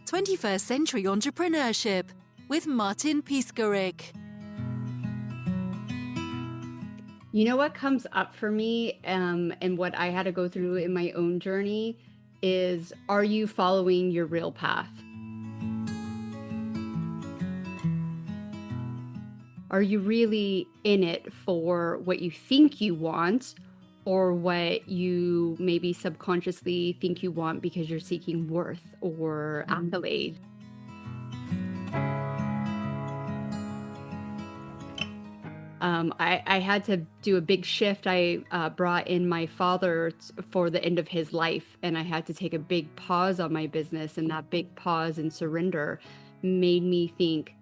21st Century Entrepreneurship with Martin Piskarik. You know what comes up for me and what I had to go through in my own journey is, are you following your real path? Are you really in it for what you think you want or what you maybe subconsciously think you want because you're seeking worth or accolade? I had to do a big shift. I brought in my father for the end of his life, and I had to take a big pause on my business. And that big pause and surrender made me think,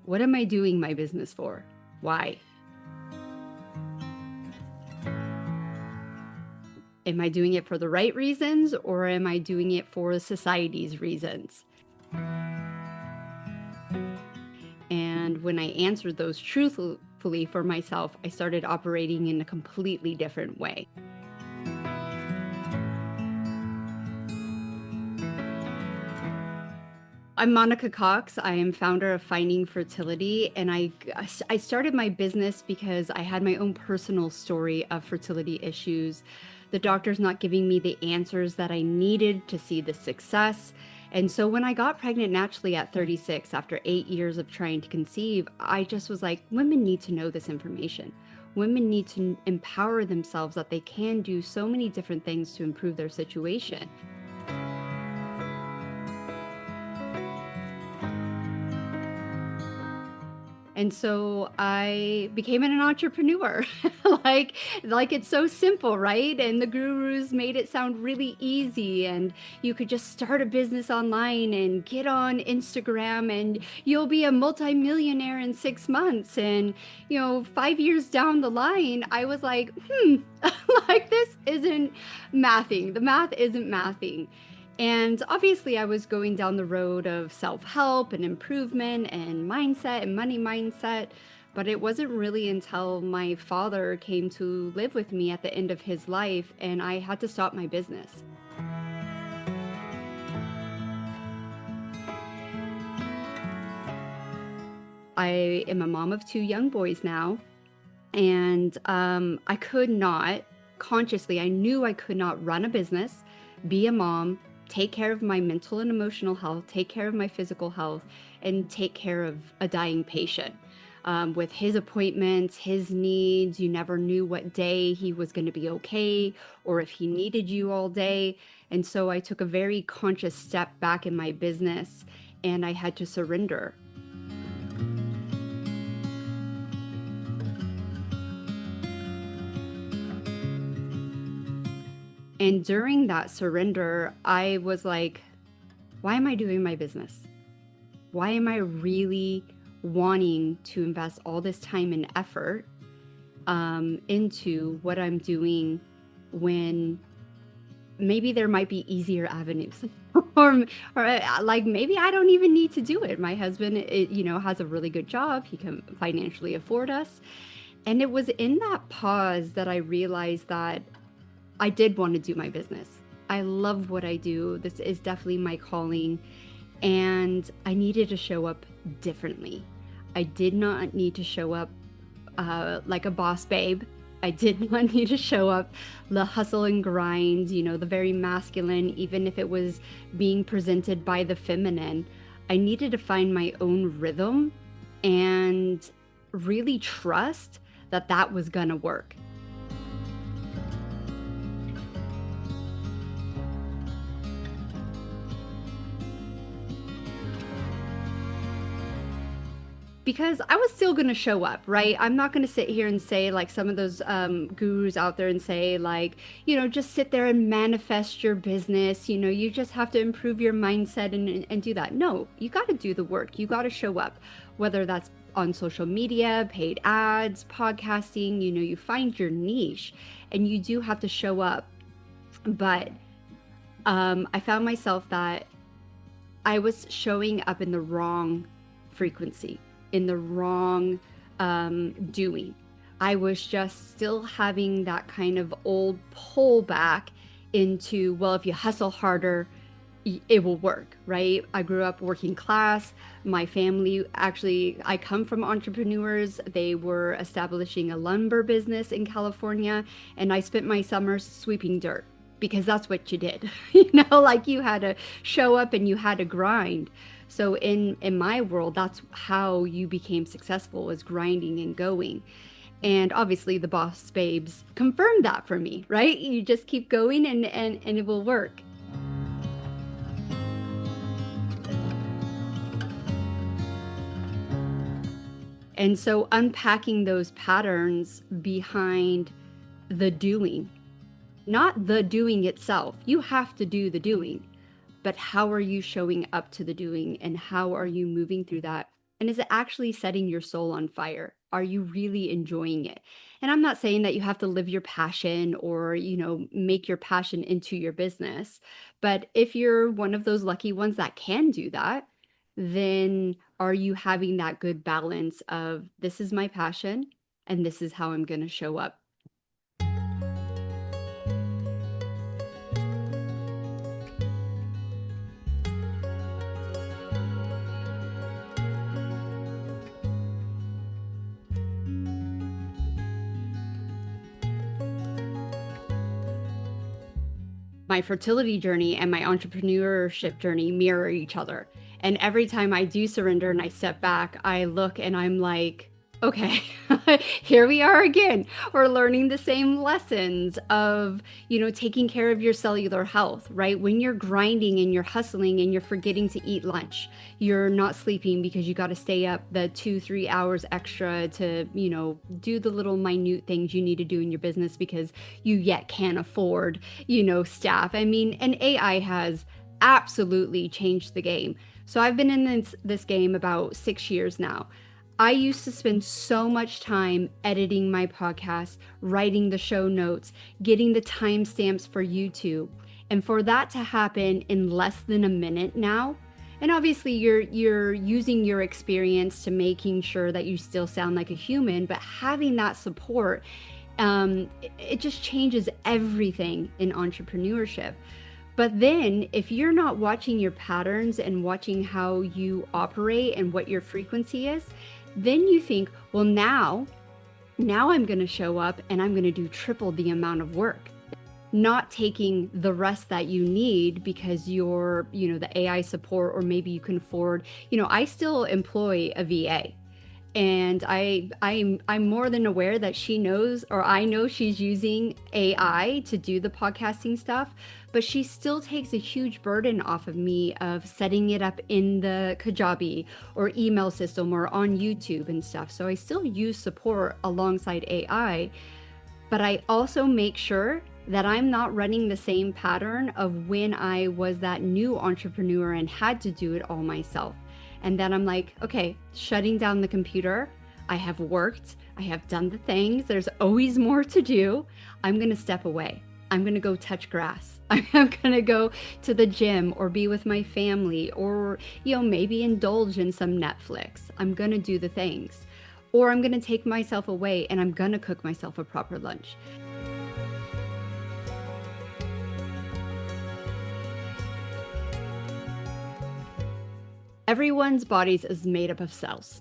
what am I doing my business for? Why? Am I doing it for the right reasons, or am I doing it for society's reasons? And when I answered those truthfully for myself, I started operating in a completely different way. I'm Monica Cox. I am founder of Finding Fertility, and I started my business because I had my own personal story of fertility issues. The doctor's not giving me the answers that I needed to see the success. And so when I got pregnant naturally at 36, after 8 years of trying to conceive, I just was like, women need to know this information. Women need to empower themselves that they can do so many different things to improve their situation. And so I became an entrepreneur. like it's so simple, right? And the gurus made it sound really easy, and you could just start a business online and get on Instagram and you'll be a multimillionaire in 6 months. And 5 years down the line, I was like, like this isn't mathing. The math isn't mathing. And obviously, I was going down the road of self-help and improvement and mindset and money mindset. But it wasn't really until my father came to live with me at the end of his life, and I had to stop my business. I am a mom of 2 young boys now, and I could not consciously, I knew I could not run a business, be a mom, take care of my mental and emotional health, take care of my physical health, and take care of a dying patient. With his appointments, his needs, you never knew what day he was going to be okay or if he needed you all day. And so I took a very conscious step back in my business, and I had to surrender. And during that surrender, I was like, why am I doing my business? Why am I really wanting to invest all this time and effort into what I'm doing when maybe there might be easier avenues or like maybe I don't even need to do it. My husband, has a really good job. He can financially afford us. And it was in that pause that I realized that I did want to do my business. I love what I do. This is definitely my calling. And I needed to show up differently. I did not need to show up like a boss babe. I did not need to show up the hustle and grind, the very masculine, even if it was being presented by the feminine. I needed to find my own rhythm and really trust that that was going to work. Because I was still going to show up, right? I'm not going to sit here and say like some of those gurus out there and say like, just sit there and manifest your business. You just have to improve your mindset and do that. No, you got to do the work. You got to show up, whether that's on social media, paid ads, podcasting, you find your niche and you do have to show up. But I found myself that I was showing up in the wrong frequency, in the wrong doing. I was just still having that kind of old pullback into, well, if you hustle harder, it will work, right? I grew up working class. My family, actually, I come from entrepreneurs. They were establishing a lumber business in California, and I spent my summers sweeping dirt because that's what you did. Like you had to show up and you had to grind. So in my world, that's how you became successful, was grinding and going. And obviously the boss babes confirmed that for me, right? You just keep going and it will work. And so unpacking those patterns behind the doing, not the doing itself. You have to do the doing, but how are you showing up to the doing and how are you moving through that? And is it actually setting your soul on fire? Are you really enjoying it? And I'm not saying that you have to live your passion or, make your passion into your business. But if you're one of those lucky ones that can do that, then are you having that good balance of this is my passion and this is how I'm going to show up? My fertility journey and my entrepreneurship journey mirror each other. And every time I do surrender and I step back, I look and I'm like, okay, here we are again. We're learning the same lessons of, taking care of your cellular health, right? When you're grinding and you're hustling and you're forgetting to eat lunch, you're not sleeping because you got to stay up the 2-3 hours extra to, do the little minute things you need to do in your business because you yet can't afford, staff. I mean, and AI has absolutely changed the game. So I've been in this game about 6 years now. I used to spend so much time editing my podcast, writing the show notes, getting the timestamps for YouTube. And for that to happen in less than a minute now, and obviously you're using your experience to making sure that you still sound like a human, but having that support, it just changes everything in entrepreneurship. But then if you're not watching your patterns and watching how you operate and what your frequency is, then you think, well, now I'm going to show up and I'm going to do triple the amount of work, not taking the rest that you need because you're, the AI support, or maybe you can afford, I still employ a VA. And I'm more than aware that she knows, or I know she's using AI to do the podcasting stuff, but she still takes a huge burden off of me of setting it up in the Kajabi or email system or on YouTube and stuff. So I still use support alongside AI, but I also make sure that I'm not running the same pattern of when I was that new entrepreneur and had to do it all myself. And then I'm like, okay, shutting down the computer. I have worked. I have done the things. There's always more to do. I'm going to step away. I'm going to go touch grass. I'm going to go to the gym or be with my family or, maybe indulge in some Netflix. I'm going to do the things. Or I'm going to take myself away and I'm going to cook myself a proper lunch. Everyone's bodies is made up of cells.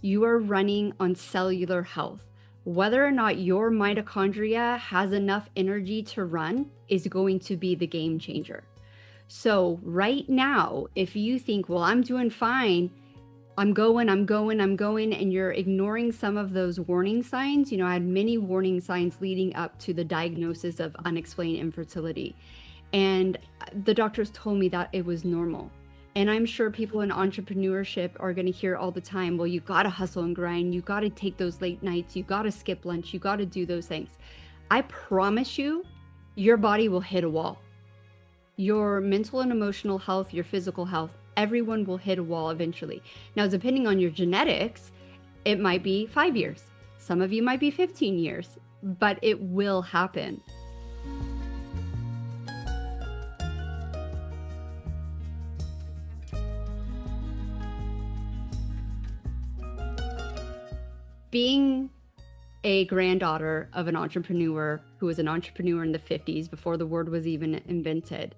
You are running on cellular health. Whether or not your mitochondria has enough energy to run is going to be the game changer. So right now, if you think, well, I'm doing fine, I'm going, and you're ignoring some of those warning signs. I had many warning signs leading up to the diagnosis of unexplained infertility. And the doctors told me that it was normal. And I'm sure people in entrepreneurship are going to hear all the time, well, you got to hustle and grind. You got to take those late nights. You got to skip lunch. You got to do those things. I promise you, your body will hit a wall. Your mental and emotional health, your physical health, everyone will hit a wall eventually. Now, depending on your genetics, it might be 5 years. Some of you might be 15 years, but it will happen. Being a granddaughter of an entrepreneur who was an entrepreneur in the 50s before the word was even invented,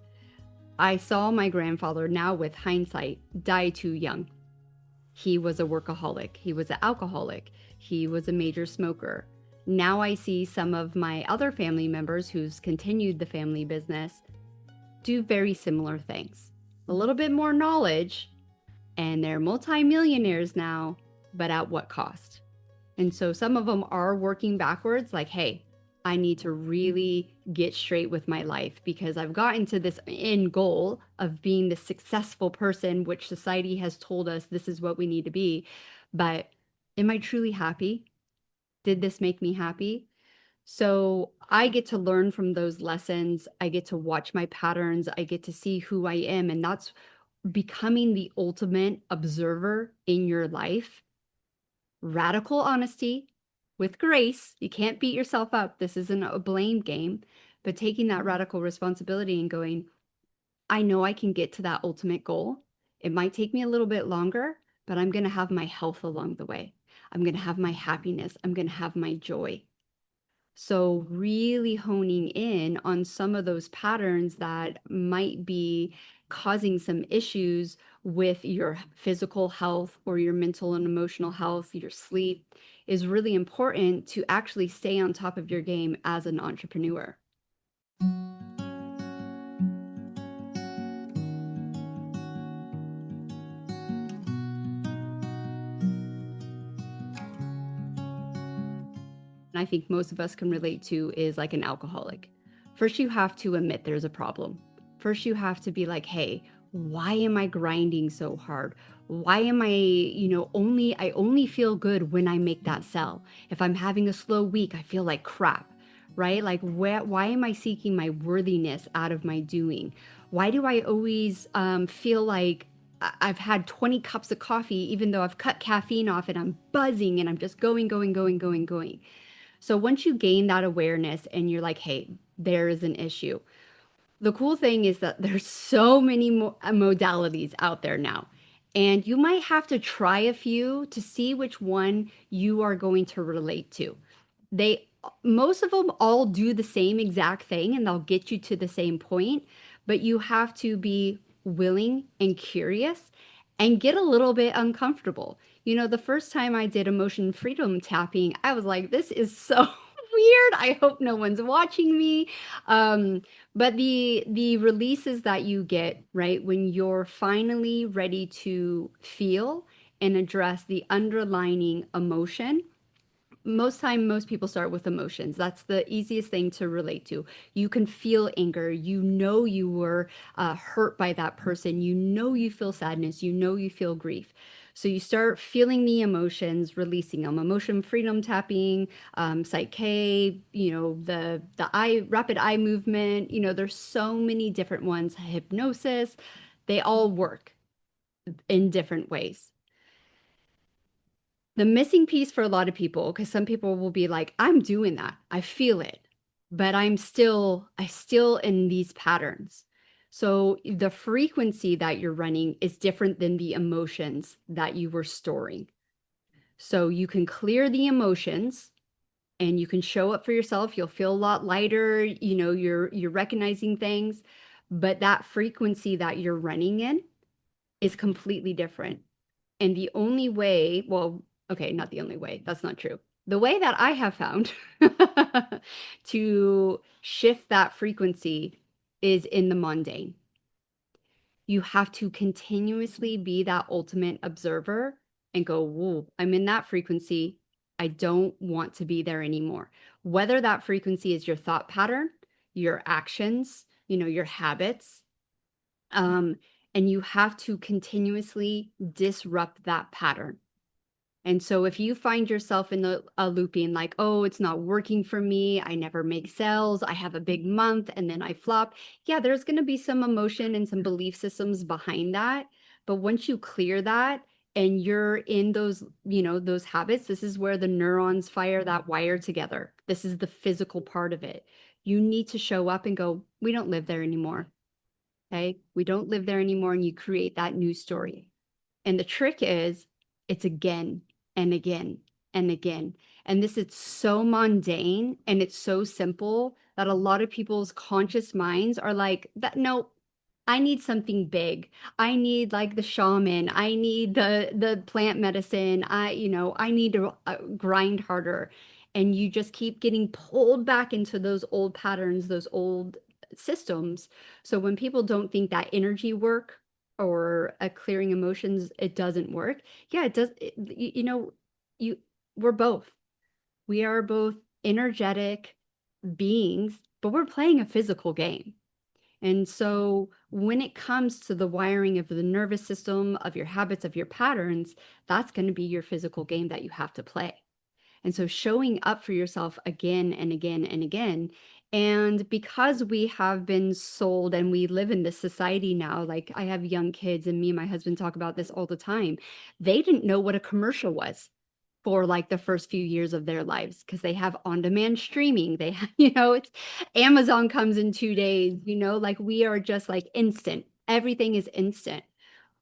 I saw my grandfather, now with hindsight, die too young. He was a workaholic. He was an alcoholic. He was a major smoker. Now I see some of my other family members who's continued the family business do very similar things. A little bit more knowledge, and they're multimillionaires now, but at what cost? And so some of them are working backwards, like, hey, I need to really get straight with my life because I've gotten to this end goal of being the successful person, which society has told us this is what we need to be. But am I truly happy? Did this make me happy? So I get to learn from those lessons. I get to watch my patterns. I get to see who I am. And that's becoming the ultimate observer in your life. Radical honesty with grace. You can't beat yourself up. This isn't a blame game, but taking that radical responsibility and going, I know I can get to that ultimate goal. It might take me a little bit longer, but I'm going to have my health along the way. I'm going to have my happiness. I'm going to have my joy. So, really honing in on some of those patterns that might be causing some issues with your physical health or your mental and emotional health, your sleep, is really important to actually stay on top of your game as an entrepreneur. And I think most of us can relate to is like an alcoholic. First, you have to admit there's a problem. First, you have to be like, hey, why am I grinding so hard? Why am I only feel good when I make that sell. If I'm having a slow week, I feel like crap, right? Like, why am I seeking my worthiness out of my doing? Why do I always feel like I've had 20 cups of coffee, even though I've cut caffeine off and I'm buzzing and I'm just going, going, going, going, going. So once you gain that awareness and you're like, hey, there is an issue. The cool thing is that there's so many modalities out there now. And you might have to try a few to see which one you are going to relate to. They Most of them all do the same exact thing and they'll get you to the same point, but you have to be willing and curious and get a little bit uncomfortable. You know, the first time I did emotion freedom tapping, I was like, this is so weird. I hope no one's watching me. But the releases that you get, right, when you're finally ready to feel and address the underlying emotion, most people start with emotions. That's the easiest thing to relate to. You can feel anger. You know you were hurt by that person. You know you feel sadness. You know you feel grief. So you start feeling the emotions, releasing them. Emotion freedom tapping, Psyche, the eye rapid eye movement. You know, there's so many different ones. Hypnosis, they all work in different ways. The missing piece for a lot of people, because some people will be like, I'm doing that. I feel it, but I still in these patterns. So the frequency that you're running is different than the emotions that you were storing. So you can clear the emotions and you can show up for yourself. You'll feel a lot lighter, you're recognizing things, but that frequency that you're running in is completely different. And the only way, well, okay, not the only way, that's not true. The way that I have found to shift that frequency is in the mundane. You have to continuously be that ultimate observer and go, whoa, I'm in that frequency. I don't want to be there anymore. Whether that frequency is your thought pattern, your actions, your habits, and you have to continuously disrupt that pattern. And so if you find yourself in a looping like, oh, it's not working for me, I never make sales, I have a big month and then I flop. Yeah, there's going to be some emotion and some belief systems behind that. But once you clear that and you're in those habits, this is where the neurons fire that wire together. This is the physical part of it. You need to show up and go, we don't live there anymore. Okay. We don't live there anymore. And you create that new story. And the trick is it's again and again and again. And this is so mundane and it's so simple that a lot of people's conscious minds are like, that, no, I need something big. I need like the shaman. I need the plant medicine. I need to grind harder. And you just keep getting pulled back into those old patterns, those old systems. So when people don't think that energy work or clearing emotions, it doesn't work. Yeah, it does. You we're both. We are both energetic beings, but we're playing a physical game. And so when it comes to the wiring of the nervous system, of your habits, of your patterns, that's going to be your physical game that you have to play. And so showing up for yourself again and again and again. And because we have been sold and we live in this society now, like I have young kids and me and my husband talk about this all the time. They didn't know what a commercial was for like the first few years of their lives because they have on-demand streaming. They have, it's Amazon comes in 2 days, like we are just like instant. Everything is instant.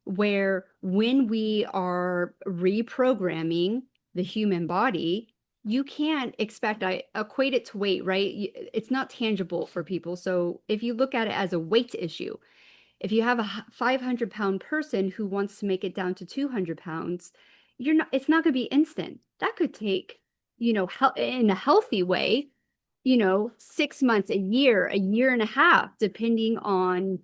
Where when we are reprogramming the human body, you can't expect, I equate it to weight, right? It's not tangible for people. So if you look at it as a weight issue, if you have a 500-pound person who wants to make it down to 200 pounds, it's not going to be instant. That could take, in a healthy way, 6 months, a year and a half, depending on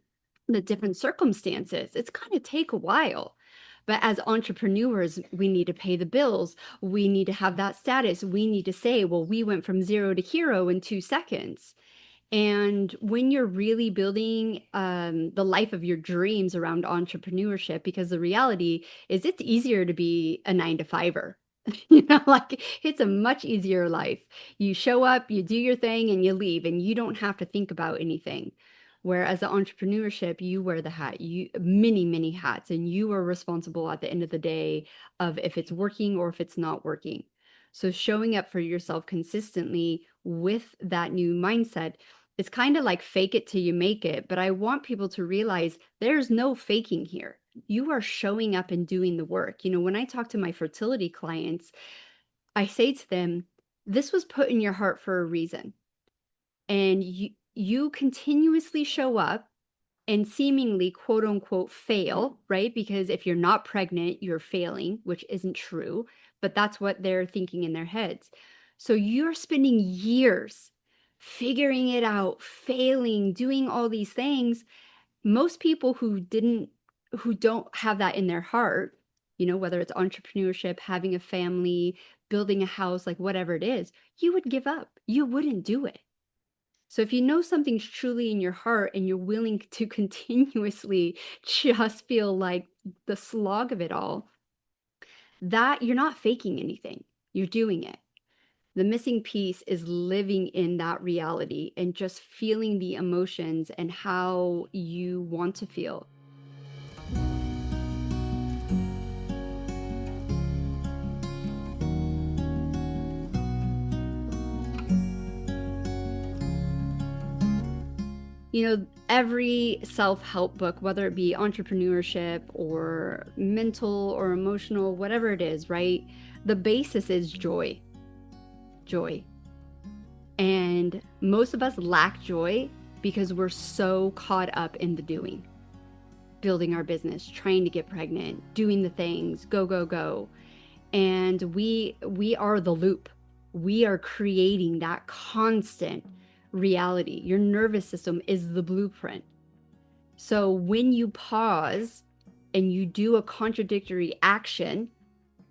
the different circumstances. It's going to take a while. But as entrepreneurs, we need to pay the bills. We need to have that status. We need to say, well, we went from zero to hero in 2 seconds. And when you're really building the life of your dreams around entrepreneurship, because the reality is it's easier to be a 9 to 5er. Like it's a much easier life. You show up, you do your thing, and you leave, and you don't have to think about anything. Whereas the entrepreneurship, you wear the hat, you many, many hats, and you are responsible at the end of the day of if it's working or if it's not working. So showing up for yourself consistently with that new mindset, it's kind of like fake it till you make it. But I want people to realize there's no faking here. You are showing up and doing the work. When I talk to my fertility clients, I say to them, this was put in your heart for a reason. And you continuously show up and seemingly quote unquote fail, right? Because if you're not pregnant, you're failing, which isn't true, but that's what they're thinking in their heads. So you're spending years figuring it out, failing, doing all these things. Most people who don't have that in their heart, whether it's entrepreneurship, having a family, building a house, like whatever it is, you would give up. You wouldn't do it. So if you know something's truly in your heart and you're willing to continuously just feel like the slog of it all, that you're not faking anything. You're doing it. The missing piece is living in that reality and just feeling the emotions and how you want to feel. Every self-help book, whether it be entrepreneurship or mental or emotional, whatever it is, right? The basis is joy. Joy. And most of us lack joy because we're so caught up in the doing, building our business, trying to get pregnant, doing the things, go, go, go. And we are the loop. We are creating that constant reality. Your nervous system is the blueprint. So when you pause and you do a contradictory action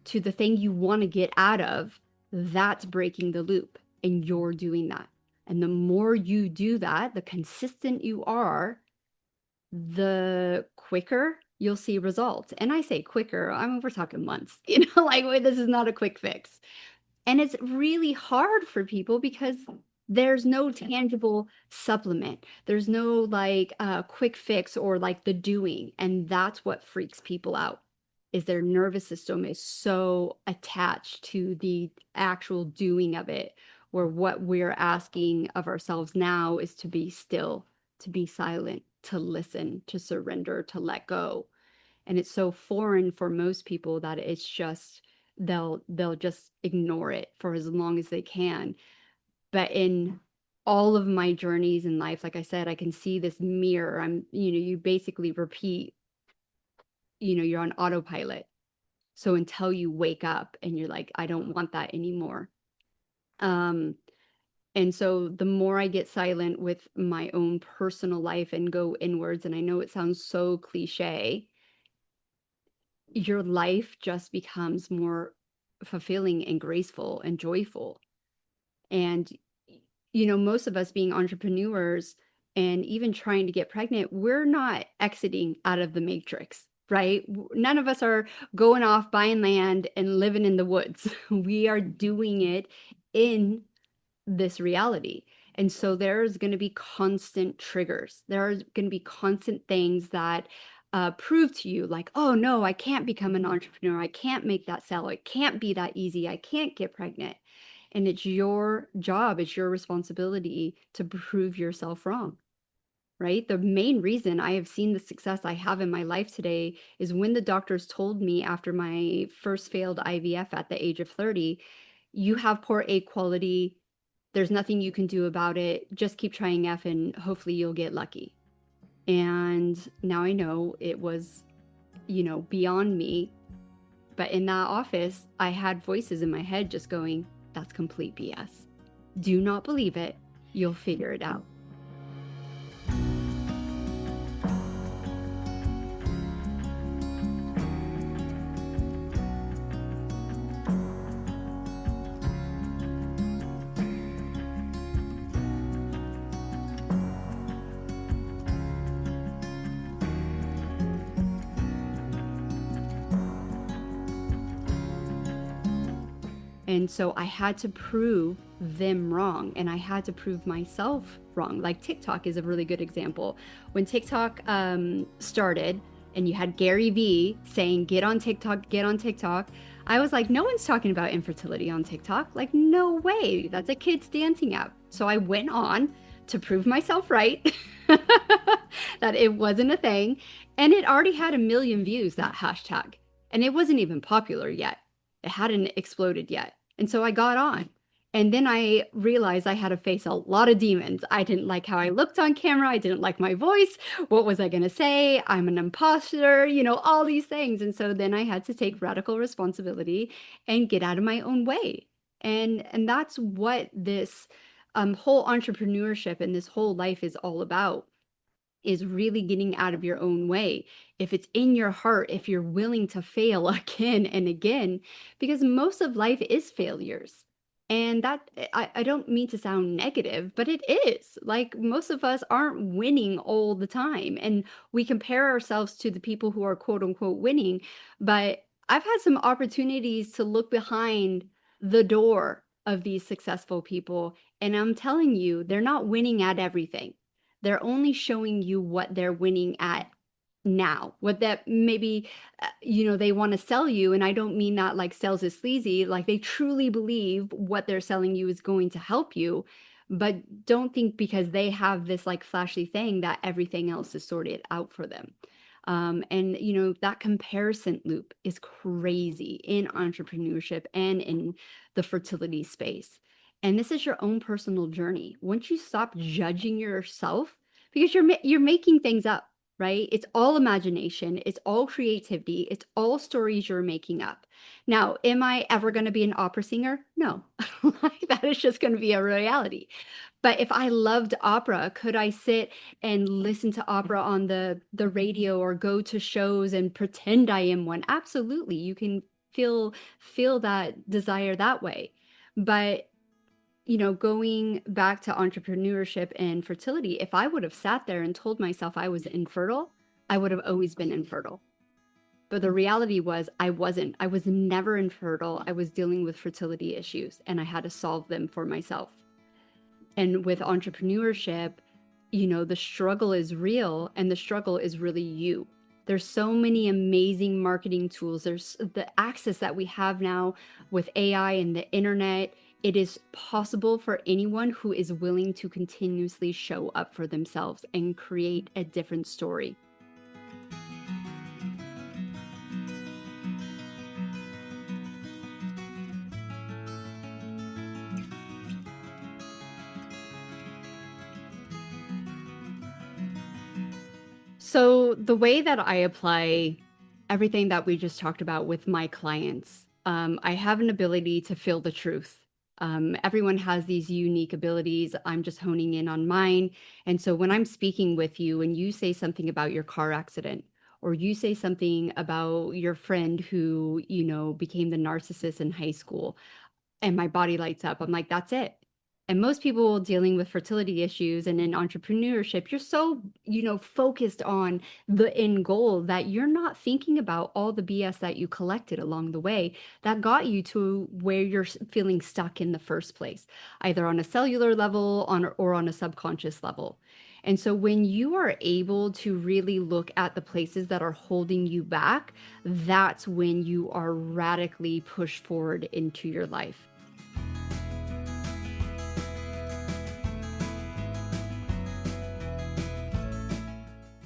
to the thing you want to get out of, that's breaking the loop, and you're doing that. And the more you do that, the consistent you are, the quicker you'll see results. And I say quicker, we're talking months, like this is not a quick fix. And it's really hard for people because there's no tangible supplement. There's no like quick fix or like the doing. And that's what freaks people out, is their nervous system is so attached to the actual doing of it, where what we're asking of ourselves now is to be still, to be silent, to listen, to surrender, to let go. And it's so foreign for most people that it's just they'll just ignore it for as long as they can. But in all of my journeys in life, like I said, I can see this mirror. You basically repeat, you're on autopilot. So until you wake up and you're like, I don't want that anymore. Um, and so the more I get silent with my own personal life and go inwards, and I know it sounds so cliche, your life just becomes more fulfilling and graceful and joyful. And, most of us being entrepreneurs and even trying to get pregnant, we're not exiting out of the matrix, right? None of us are going off buying land and living in the woods. We are doing it in this reality. And so there's going to be constant triggers. There are going to be constant things that prove to you like, oh no, I can't become an entrepreneur. I can't make that sell. It can't be that easy. I can't get pregnant. And it's your job, it's your responsibility to prove yourself wrong, right? The main reason I have seen the success I have in my life today is when the doctors told me after my first failed IVF at the age of 30, you have poor egg quality. There's nothing you can do about it. Just keep trying F and hopefully you'll get lucky. And now I know it was, beyond me. But in that office, I had voices in my head just going, that's complete BS. Do not believe it. You'll figure it out. And so I had to prove them wrong, and I had to prove myself wrong. Like TikTok is a really good example. When TikTok started and you had Gary Vee saying, get on TikTok, I was like, no one's talking about infertility on TikTok. Like, no way. That's a kid's dancing app. So I went on to prove myself right that it wasn't a thing. And it already had 1 million views, that hashtag. And it wasn't even popular yet. It hadn't exploded yet. And so I got on. And then I realized I had to face a lot of demons. I didn't like how I looked on camera. I didn't like my voice. What was I going to say? I'm an imposter, all these things. And so then I had to take radical responsibility and get out of my own way. And that's what this whole entrepreneurship and this whole life is all about, is really getting out of your own way. If it's in your heart, if you're willing to fail again and again, because most of life is failures. And that, I don't mean to sound negative, but it is. Like, most of us aren't winning all the time. And we compare ourselves to the people who are quote unquote winning. But I've had some opportunities to look behind the door of these successful people. And I'm telling you, they're not winning at everything. They're only showing you what they're winning at now, what that maybe, they want to sell you. And I don't mean that like sales is sleazy, like they truly believe what they're selling you is going to help you. But don't think because they have this like flashy thing that everything else is sorted out for them. And that comparison loop is crazy in entrepreneurship and in the fertility space. And this is your own personal journey. Once you stop judging yourself, because you're making things up, right? It's all imagination. It's all creativity. It's all stories you're making up. Now, am I ever going to be an opera singer? No. That is just going to be a reality. But if I loved opera, could I sit and listen to opera on the radio or go to shows and pretend I am one? Absolutely. You can feel that desire that way. But going back to entrepreneurship and fertility, if I would have sat there and told myself I was infertile, I would have always been infertile. But the reality was I wasn't. I was never infertile. I was dealing with fertility issues and I had to solve them for myself. And with entrepreneurship, the struggle is real and the struggle is really you. There's so many amazing marketing tools. There's the access that we have now with AI and the internet. It is possible for anyone who is willing to continuously show up for themselves and create a different story. So the way that I apply everything that we just talked about with my clients, I have an ability to feel the truth. Everyone has these unique abilities. I'm just honing in on mine. And so when I'm speaking with you and you say something about your car accident, or you say something about your friend who, became the narcissist in high school, and my body lights up. I'm like, that's it. And most people dealing with fertility issues and in entrepreneurship, you're so, focused on the end goal that you're not thinking about all the BS that you collected along the way that got you to where you're feeling stuck in the first place, either on a cellular level or on a subconscious level. And so when you are able to really look at the places that are holding you back, that's when you are radically pushed forward into your life.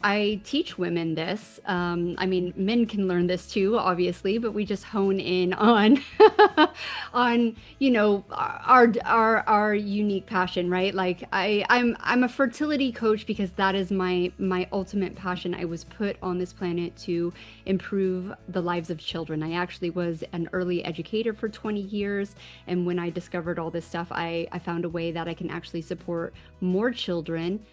I teach women this. Men can learn this too, obviously, but we just hone in on on our unique passion, right? Like I'm a fertility coach because that is my ultimate passion. I was put on this planet to improve the lives of children. I actually was an early educator for 20 years, and when I discovered all this stuff, I found a way that I can actually support more children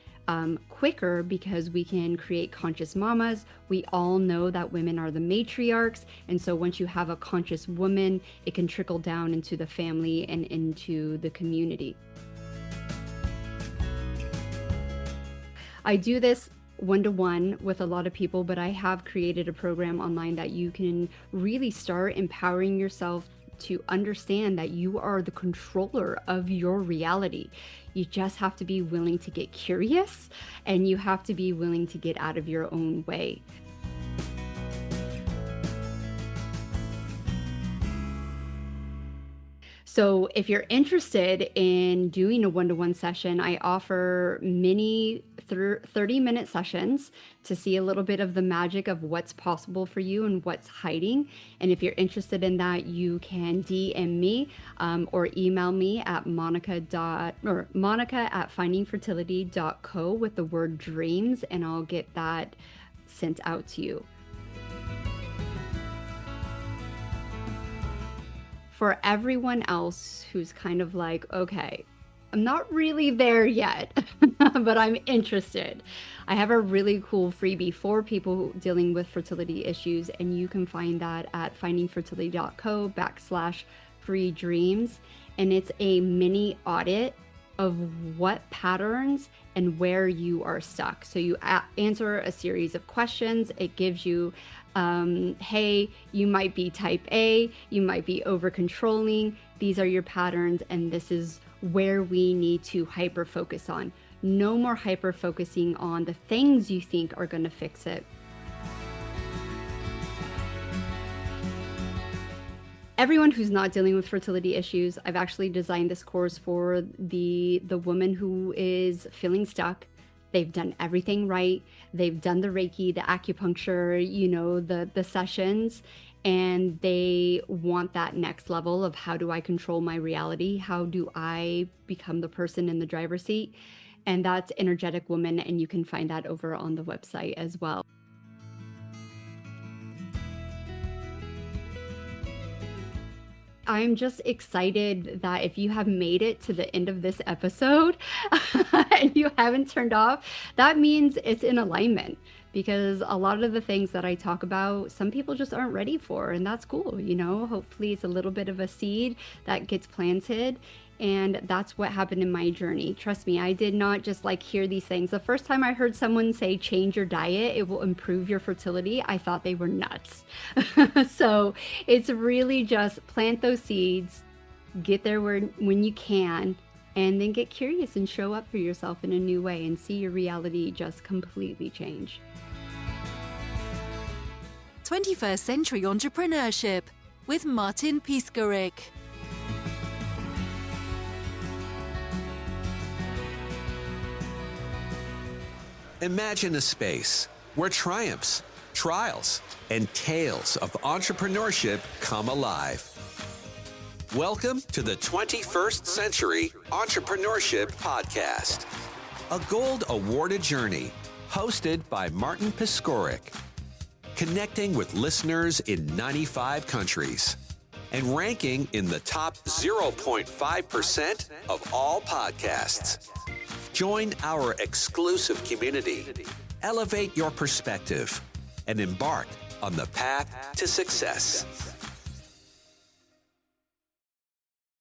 quicker because we can create conscious mamas. We all know that women are the matriarchs. And so once you have a conscious woman, it can trickle down into the family and into the community. I do this one-to-one with a lot of people, but I have created a program online that you can really start empowering yourself to understand that you are the controller of your reality. You just have to be willing to get curious, and you have to be willing to get out of your own way. So if you're interested in doing a one-to-one session, I offer mini 30-minute sessions to see a little bit of the magic of what's possible for you and what's hiding. And if you're interested in that, you can DM me or email me at monica@findingfertility.co with the word dreams, and I'll get that sent out to you. For everyone else who's kind of like, okay, I'm not really there yet, but I'm interested, I have a really cool freebie for people dealing with fertility issues, and you can find that at findingfertility.co/free dreams. And it's a mini audit of what patterns and where you are stuck. So you answer a series of questions. It gives you hey, you might be type A, you might be over controlling. These are your patterns, and this is where we need to hyper focus on. No more hyper focusing on the things you think are going to fix it. Everyone who's not dealing with fertility issues, I've actually designed this course for the woman who is feeling stuck. They've done everything right. They've done the Reiki, the acupuncture, the sessions, and they want that next level of how do I control my reality? How do I become the person in the driver's seat? And that's Energetic Woman, and you can find that over on the website as well. I'm just excited that if you have made it to the end of this episode and you haven't turned off, that means it's in alignment, because a lot of the things that I talk about, some people just aren't ready for, and that's cool. Hopefully it's a little bit of a seed that gets planted. And that's what happened in my journey. Trust me, I did not just hear these things. The first time I heard someone say, change your diet, it will improve your fertility, I thought they were nuts. So it's really just plant those seeds, get there when you can, and then get curious and show up for yourself in a new way and see your reality just completely change. 21st Century Entrepreneurship with Martin Piskarik. Imagine a space where triumphs, trials, and tales of entrepreneurship come alive. Welcome to the 21st Century Entrepreneurship Podcast, a gold awarded journey Hosted by Martin Piskorik. Connecting with listeners in 95 countries. And ranking in the top 0.5% of all podcasts. Join our exclusive community. Elevate your perspective and embark on the path to success.